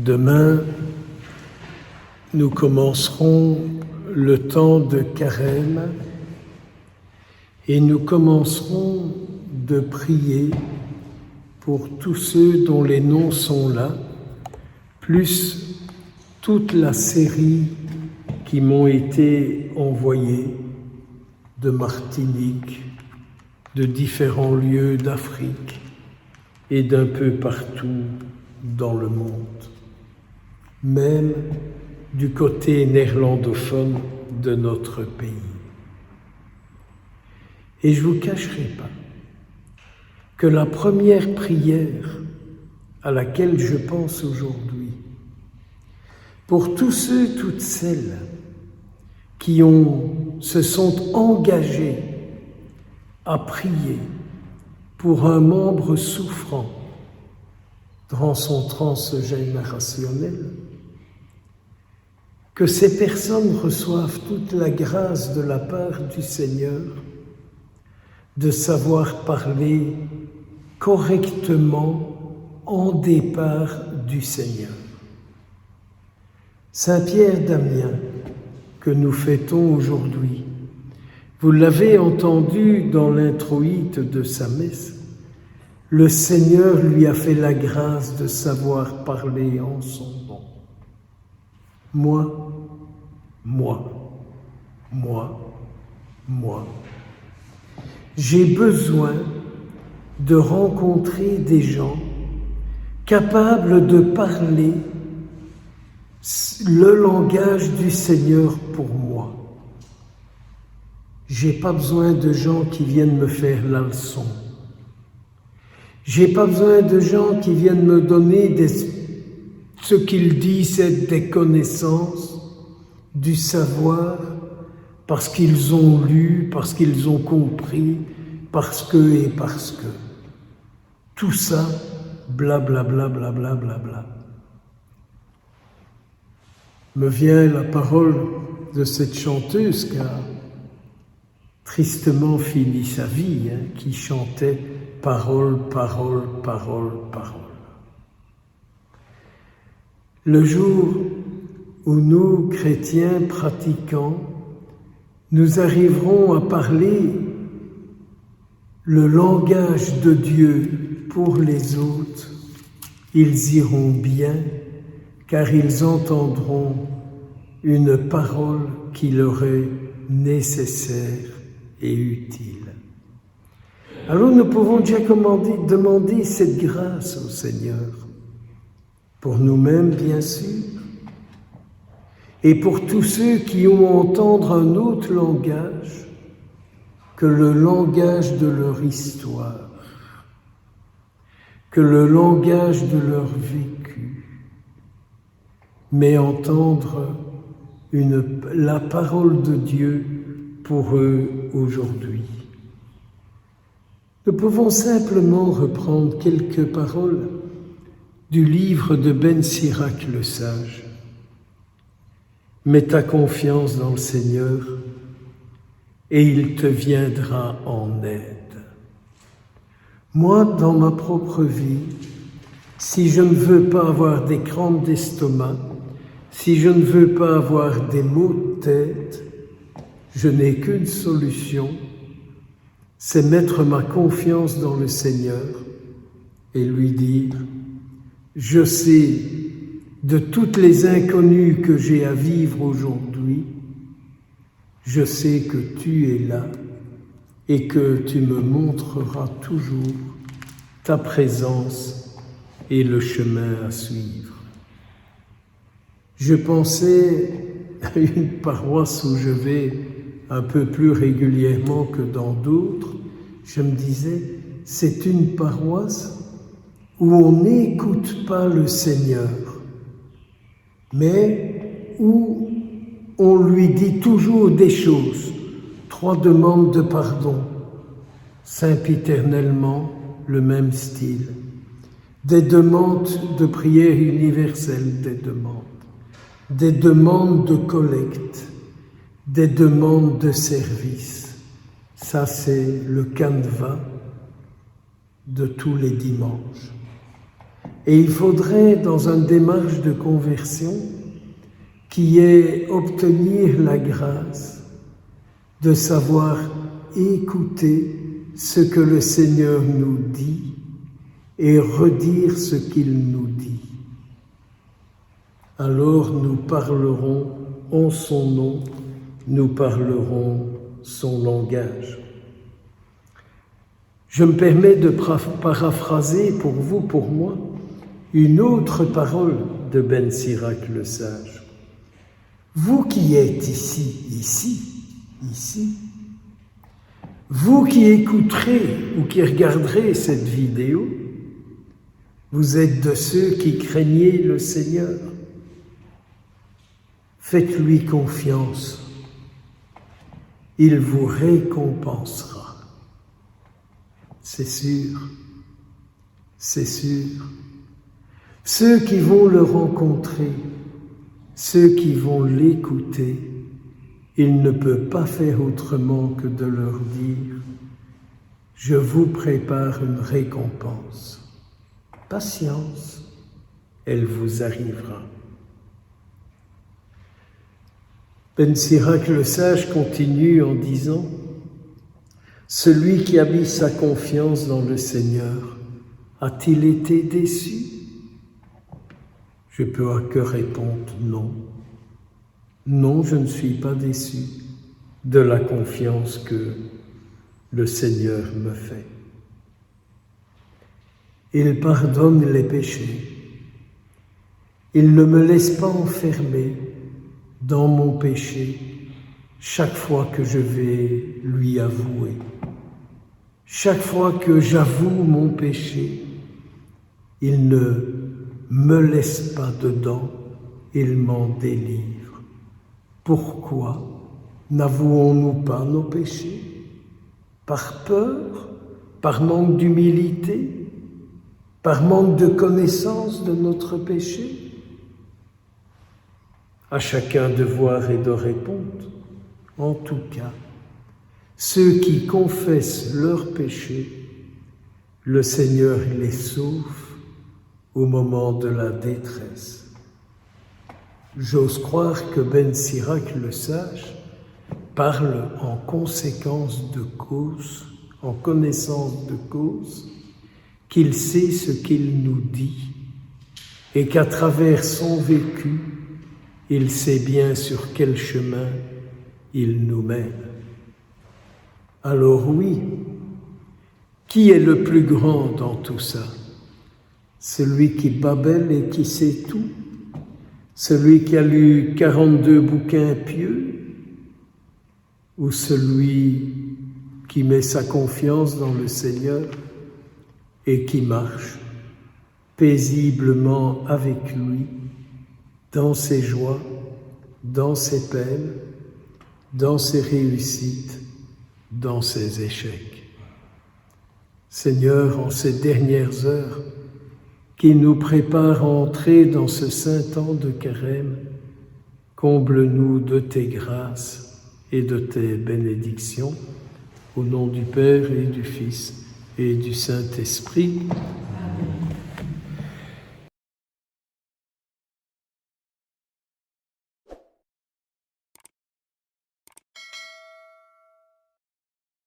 Demain, nous commencerons le temps de carême et nous commencerons de prier pour tous ceux dont les noms sont là, plus toute la série qui m'ont été envoyés de Martinique, de différents lieux d'Afrique et d'un peu partout dans le monde, même du côté néerlandophone de notre pays. Et je ne vous cacherai pas que la première prière à laquelle je pense aujourd'hui, pour tous ceux, toutes celles qui se sont engagés à prier pour un membre souffrant dans son transgénérationnel, que ces personnes reçoivent toute la grâce de la part du Seigneur de savoir parler correctement en départ du Seigneur. Saint Pierre d'Amiens, que nous fêtons aujourd'hui, vous l'avez entendu dans l'introïte de sa messe, le Seigneur lui a fait la grâce de savoir parler en son nom. Moi, moi, moi, moi. J'ai besoin de rencontrer des gens capables de parler le langage du Seigneur pour moi. J'ai pas besoin de gens qui viennent me faire la leçon. J'ai pas besoin de gens qui viennent me donner ce qu'ils disent être des connaissances, du savoir, parce qu'ils ont lu, parce qu'ils ont compris, parce que. Tout ça, blablabla, blablabla, blablabla. Me vient la parole de cette chanteuse qui a tristement fini sa vie, qui chantait « Parole, parole, parole, parole ». Le jour où nous, chrétiens pratiquants, nous arriverons à parler le langage de Dieu pour les autres, ils iront bien, car ils entendront une parole qui leur est nécessaire et utile. Alors nous pouvons déjà demander cette grâce au Seigneur, pour nous-mêmes bien sûr, et pour tous ceux qui ont à entendre un autre langage que le langage de leur histoire, que le langage de leur vécu, mais entendre la parole de Dieu pour eux aujourd'hui. Nous pouvons simplement reprendre quelques paroles du livre de Ben Sirac le Sage. Mets ta confiance dans le Seigneur et il te viendra en aide. Moi, dans ma propre vie, si je ne veux pas avoir des crampes d'estomac, si je ne veux pas avoir des maux de tête, je n'ai qu'une solution, c'est mettre ma confiance dans le Seigneur et lui dire « Je sais de toutes les inconnues que j'ai à vivre aujourd'hui, je sais que tu es là et que tu me montreras toujours ta présence et le chemin à suivre. » Je pensais à une paroisse où je vais un peu plus régulièrement que dans d'autres. Je me disais, c'est une paroisse où on n'écoute pas le Seigneur, mais où on lui dit toujours des choses. 3 demandes de pardon, sempiternellement le même style. Des demandes de prière universelle, des demandes de collecte, des demandes de service. Ça, c'est le canevas de tous les dimanches. Et il faudrait, dans une démarche de conversion, qui est obtenir la grâce de savoir écouter ce que le Seigneur nous dit et redire ce qu'il nous dit. Alors nous parlerons en son nom, nous parlerons son langage. Je me permets de paraphraser pour vous, pour moi, une autre parole de Ben Sirac le Sage. Vous qui êtes ici, vous qui écouterez ou qui regarderez cette vidéo, vous êtes de ceux qui craignez le Seigneur. Faites-lui confiance. Il vous récompensera. C'est sûr, c'est sûr. Ceux qui vont le rencontrer, ceux qui vont l'écouter, il ne peut pas faire autrement que de leur dire « Je vous prépare une récompense. Patience, elle vous arrivera. » Ben Sirac le Sage continue en disant « Celui qui a mis sa confiance dans le Seigneur, a-t-il été déçu ?» Je peux que répondre non. Non, je ne suis pas déçu de la confiance que le Seigneur me fait. Il pardonne les péchés. Il ne me laisse pas enfermer dans mon péché chaque fois que je vais lui avouer. Chaque fois que j'avoue mon péché, il ne me laisse pas dedans, il m'en délivre. Pourquoi n'avouons-nous pas nos péchés? Par peur? Par manque d'humilité? Par manque de connaissance de notre péché? À chacun de voir et de répondre. En tout cas, ceux qui confessent leurs péchés, le Seigneur les sauve au moment de la détresse. J'ose croire que Ben Sirac le Sage parle en conséquence de cause, en connaissance de cause, qu'il sait ce qu'il nous dit et qu'à travers son vécu, il sait bien sur quel chemin il nous mène. Alors oui, qui est le plus grand dans tout ça? Celui qui babelle et qui sait tout? Celui qui a lu 42 bouquins pieux? Ou celui qui met sa confiance dans le Seigneur et qui marche paisiblement avec lui dans ses joies, dans ses peines, dans ses réussites, dans ses échecs? Seigneur, en ces dernières heures, qui nous prépare à entrer dans ce saint temps de carême, comble-nous de tes grâces et de tes bénédictions, au nom du Père et du Fils et du Saint-Esprit.